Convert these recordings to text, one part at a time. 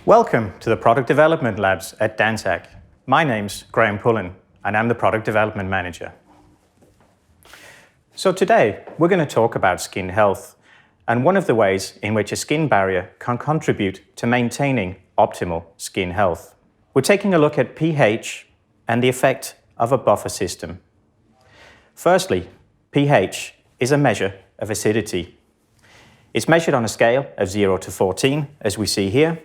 Welcome to the Product Development Labs at Dansac. My name's Graham Pullen and I'm the Product Development Manager. So today we're going to talk about skin health and one of the ways in which a skin barrier can contribute to maintaining optimal skin health. We're taking a look at pH and the effect of a buffer system. Firstly, pH is a measure of acidity. It's measured on a scale of 0 to 14, as we see here.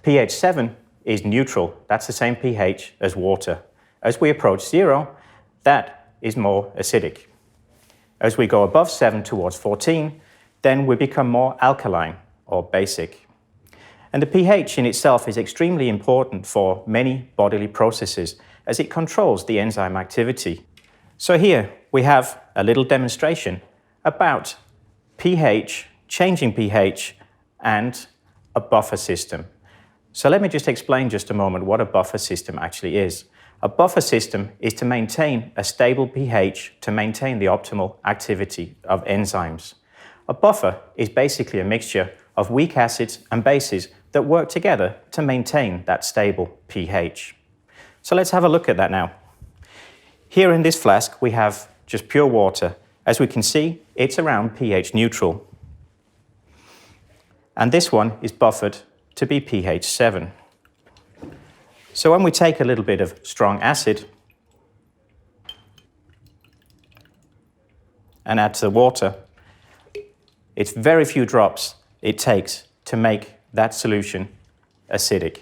pH 7 is neutral. That's the same pH as water. As we approach 0, that is more acidic. As we go above 7 towards 14, then we become more alkaline or basic. And the pH in itself is extremely important for many bodily processes as it controls the enzyme activity. So here we have a little demonstration about pH, changing pH, and a buffer system. So let me just explain just a moment what a buffer system actually is. A buffer system is to maintain a stable pH to maintain the optimal activity of enzymes. A buffer is basically a mixture of weak acids and bases that work together to maintain that stable pH. So let's have a look at that now. Here in this flask we have just pure water. As we can see, it's around pH neutral. And this one is buffered to be pH 7. So when we take a little bit of strong acid and add to the water, it's very few drops it takes to make that solution acidic.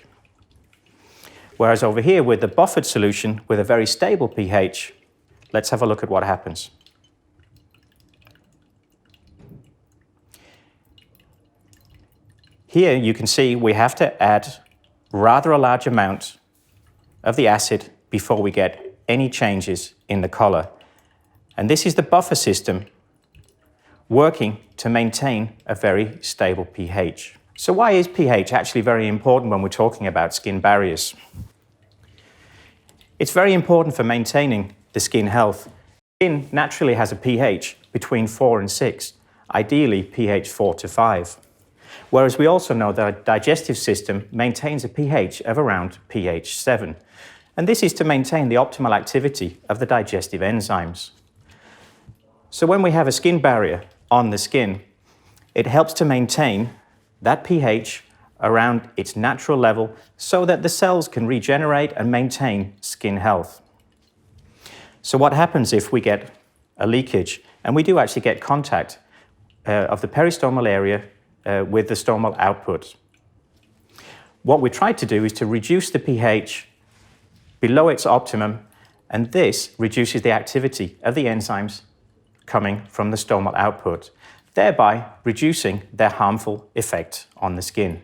Whereas over here with the buffered solution with a very stable pH, let's have a look at what happens. Here you can see we have to add rather a large amount of the acid before we get any changes in the color. And this is the buffer system working to maintain a very stable pH. So why is pH actually very important when we're talking about skin barriers? It's very important for maintaining the skin health. Skin naturally has a pH between 4 and 6, ideally pH 4 to 5. Whereas we also know that our digestive system maintains a pH of around pH 7. And this is to maintain the optimal activity of the digestive enzymes. So when we have a skin barrier on the skin, it helps to maintain that pH around its natural level so that the cells can regenerate and maintain skin health. So what happens if we get a leakage? And we do actually get contact of the peristomal area with the stomal output. What we try to do is to reduce the pH below its optimum, and this reduces the activity of the enzymes coming from the stomal output, thereby reducing their harmful effect on the skin.